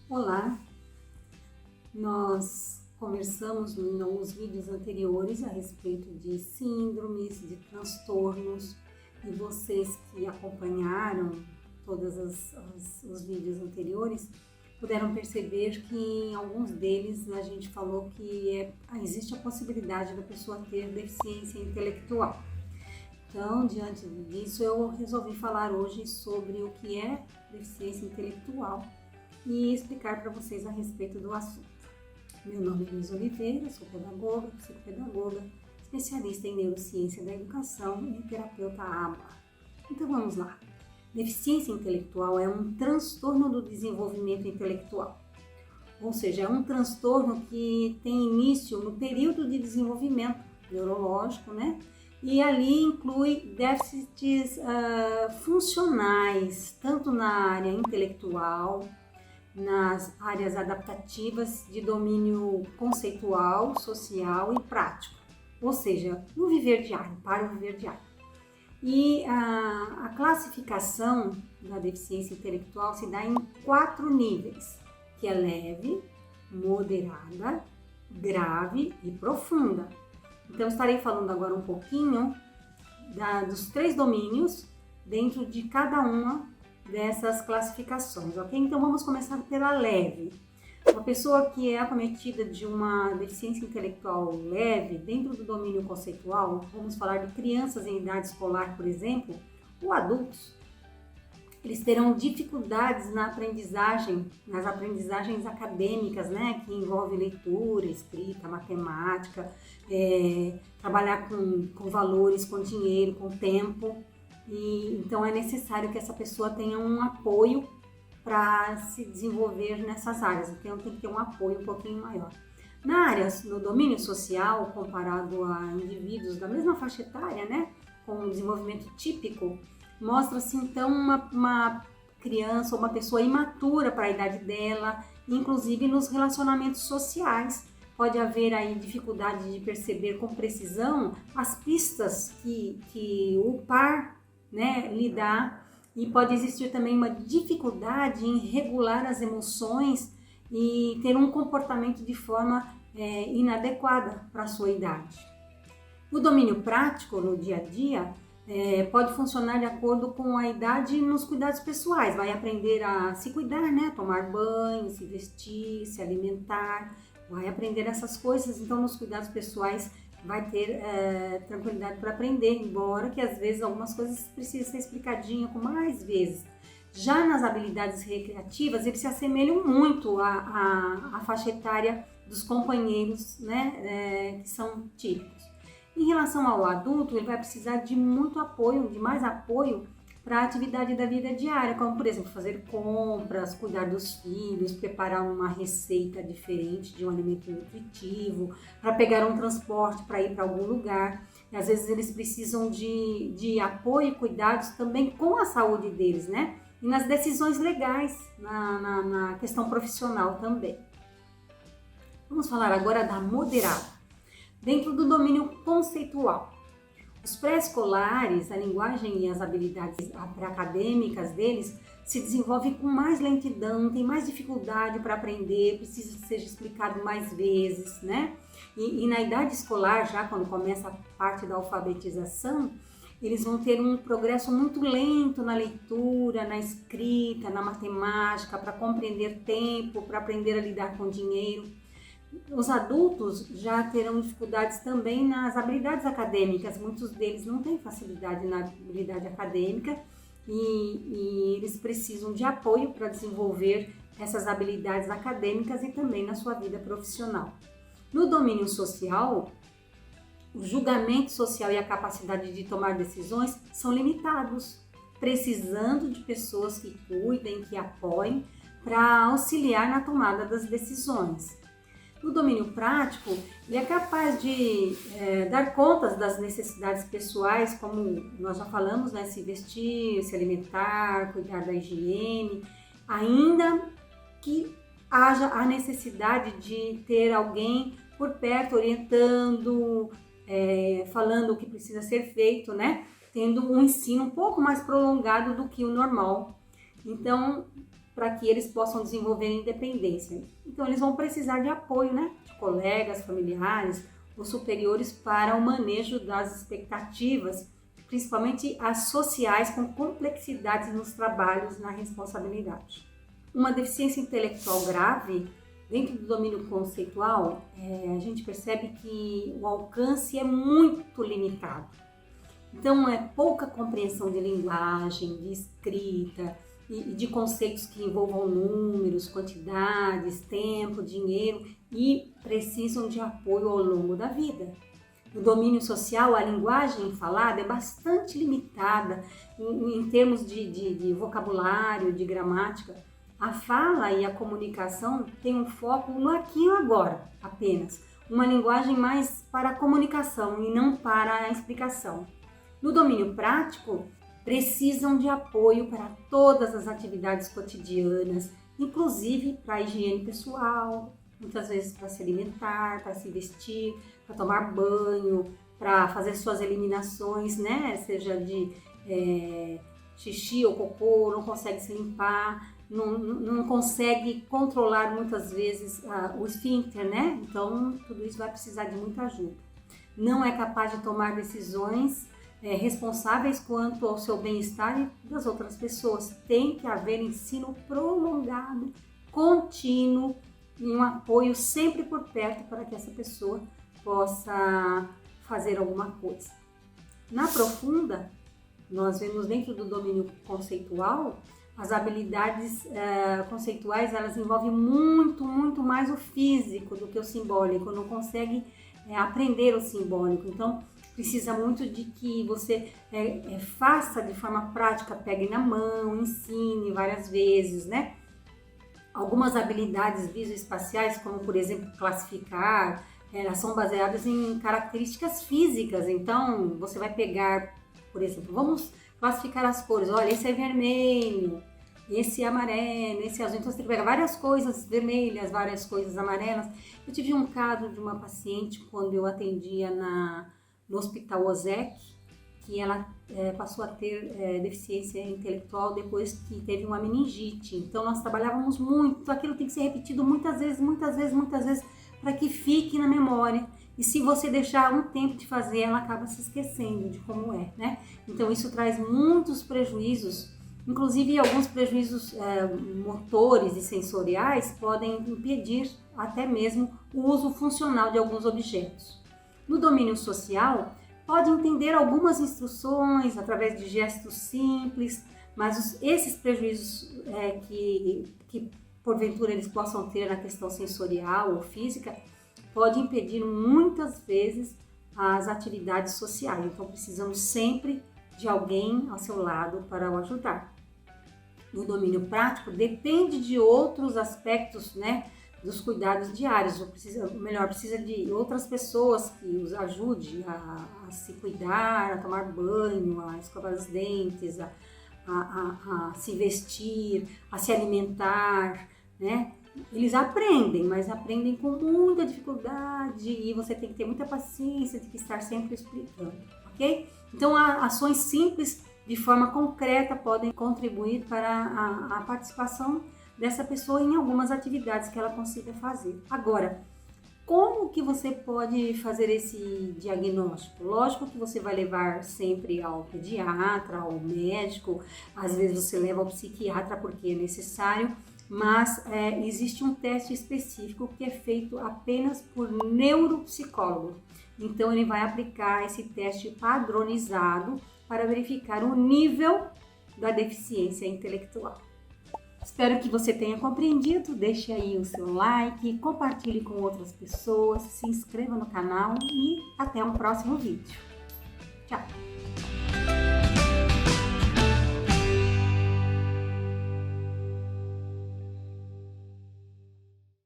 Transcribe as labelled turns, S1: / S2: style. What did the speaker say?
S1: Olá, nós conversamos em alguns vídeos anteriores a respeito de síndromes, de transtornos, e vocês que acompanharam todos os vídeos anteriores puderam perceber que em alguns deles a gente falou que existe a possibilidade da pessoa ter deficiência intelectual. Então, diante disso, eu resolvi falar hoje sobre o que é deficiência intelectual e explicar para vocês a respeito do assunto. Meu nome é Luiz Oliveira, sou pedagoga, psicopedagoga, especialista em neurociência da educação e terapeuta ABA. Então vamos lá. Deficiência intelectual é um transtorno do desenvolvimento intelectual, ou seja, é um transtorno que tem início no período de desenvolvimento neurológico, né? E ali inclui déficits funcionais, tanto na área intelectual, nas áreas adaptativas de domínio conceitual, social e prático, ou seja, no viver diário, para o viver diário. E a classificação da deficiência intelectual se dá em 4 níveis, que é leve, moderada, grave e profunda. Então, estarei falando agora um pouquinho dos 3 domínios dentro de cada uma dessas classificações, ok? Então, vamos começar pela leve. Uma pessoa que é acometida de uma deficiência intelectual leve, dentro do domínio conceitual, vamos falar de crianças em idade escolar, por exemplo, ou adultos, eles terão dificuldades nas aprendizagens acadêmicas, né, que envolve leitura, escrita, matemática, trabalhar com valores, com dinheiro, com tempo. E então é necessário que essa pessoa tenha um apoio para se desenvolver nessas áreas, então tem que ter um apoio um pouquinho maior. No domínio social, comparado a indivíduos da mesma faixa etária, né, com um desenvolvimento típico, mostra-se então uma criança ou uma pessoa imatura para a idade dela, inclusive nos relacionamentos sociais. Pode haver aí dificuldade de perceber com precisão as pistas que o par, né, lhe dá, e pode existir também uma dificuldade em regular as emoções e ter um comportamento de forma inadequada para a sua idade. O domínio prático no dia a dia pode funcionar de acordo com a idade nos cuidados pessoais. Vai aprender a se cuidar, né? Tomar banho, se vestir, se alimentar, vai aprender essas coisas. Então, nos cuidados pessoais vai ter tranquilidade para aprender, embora que às vezes algumas coisas precisam ser explicadinhas com mais vezes. Já nas habilidades recreativas, eles se assemelham muito à faixa etária dos companheiros, né, que são típicos. Em relação ao adulto, ele vai precisar de muito apoio, de mais apoio para a atividade da vida diária, como, por exemplo, fazer compras, cuidar dos filhos, preparar uma receita diferente de um alimento nutritivo, para pegar um transporte para ir para algum lugar. E, às vezes eles precisam de apoio e cuidados também com a saúde deles, né? E nas decisões legais, na questão profissional também. Vamos falar agora da moderada. Dentro do domínio conceitual, os pré-escolares, a linguagem e as habilidades acadêmicas deles se desenvolvem com mais lentidão, tem mais dificuldade para aprender, precisa ser explicado mais vezes, né? E na idade escolar, já quando começa a parte da alfabetização, eles vão ter um progresso muito lento na leitura, na escrita, na matemática, para compreender tempo, para aprender a lidar com dinheiro. Os adultos já terão dificuldades também nas habilidades acadêmicas, muitos deles não têm facilidade na habilidade acadêmica e eles precisam de apoio para desenvolver essas habilidades acadêmicas e também na sua vida profissional. No domínio social, o julgamento social e a capacidade de tomar decisões são limitados, precisando de pessoas que cuidem, que apoiem para auxiliar na tomada das decisões. No domínio prático, ele é capaz de dar contas das necessidades pessoais, como nós já falamos, né? Se vestir, se alimentar, cuidar da higiene, ainda que haja a necessidade de ter alguém por perto orientando, falando o que precisa ser feito, né? Tendo um ensino um pouco mais prolongado do que o normal. Então, para que eles possam desenvolver independência. Então, eles vão precisar de apoio, né, de colegas, familiares ou superiores para o manejo das expectativas, principalmente as sociais, com complexidades nos trabalhos, na responsabilidade. Uma deficiência intelectual grave, dentro do domínio conceitual, a gente percebe que o alcance é muito limitado. Então, é pouca compreensão de linguagem, de escrita e de conceitos que envolvam números, quantidades, tempo, dinheiro e precisam de apoio ao longo da vida. No domínio social, a linguagem falada é bastante limitada em termos de vocabulário, de gramática. A fala e a comunicação têm um foco no aqui e agora apenas, uma linguagem mais para a comunicação e não para a explicação. No domínio prático, precisam de apoio para todas as atividades cotidianas, inclusive para a higiene pessoal, muitas vezes para se alimentar, para se vestir, para tomar banho, para fazer suas eliminações, né? Seja de xixi ou cocô, não consegue se limpar, não consegue controlar muitas vezes o esfíncter, né? Então, tudo isso vai precisar de muita ajuda. Não é capaz de tomar decisões responsáveis quanto ao seu bem-estar e das outras pessoas. Tem que haver ensino prolongado, contínuo e um apoio sempre por perto para que essa pessoa possa fazer alguma coisa. Na profunda, nós vemos dentro do domínio conceitual, as habilidades conceituais, elas envolvem muito mais o físico do que o simbólico, não consegue aprender o simbólico. Então, precisa muito de que você faça de forma prática, pegue na mão, ensine várias vezes, né? Algumas habilidades visoespaciais, como por exemplo classificar, elas são baseadas em características físicas. Então, você vai pegar, por exemplo, vamos classificar as cores. Olha, esse é vermelho, esse é amarelo, esse é azul. Então, você tem que pegar várias coisas vermelhas, várias coisas amarelas. Eu tive um caso de uma paciente quando eu atendia no Hospital Ozek, que ela passou a ter deficiência intelectual depois que teve uma meningite. Então, nós trabalhávamos muito, aquilo tem que ser repetido muitas vezes, para que fique na memória. E se você deixar um tempo de fazer, ela acaba se esquecendo de como é, né? Então, isso traz muitos prejuízos, inclusive alguns prejuízos motores e sensoriais podem impedir até mesmo o uso funcional de alguns objetos. No domínio social, pode entender algumas instruções através de gestos simples, mas esses prejuízos que porventura eles possam ter na questão sensorial ou física, pode impedir muitas vezes as atividades sociais. Então, precisamos sempre de alguém ao seu lado para o ajudar. No domínio prático, depende de outros aspectos, né, dos cuidados diários, precisa de outras pessoas que os ajude a se cuidar, a tomar banho, a escovar os dentes, a se vestir, a se alimentar, né? Eles aprendem, mas aprendem com muita dificuldade e você tem que ter muita paciência, tem que estar sempre explicando, ok? Então, ações simples, de forma concreta, podem contribuir para a participação dessa pessoa em algumas atividades que ela consiga fazer. Agora, como que você pode fazer esse diagnóstico? Lógico que você vai levar sempre ao pediatra, ao médico, às vezes você leva ao psiquiatra porque é necessário, mas existe um teste específico que é feito apenas por neuropsicólogo. Então, ele vai aplicar esse teste padronizado para verificar o nível da deficiência intelectual. Espero que você tenha compreendido, deixe aí o seu like, compartilhe com outras pessoas, se inscreva no canal e até um próximo vídeo. Tchau!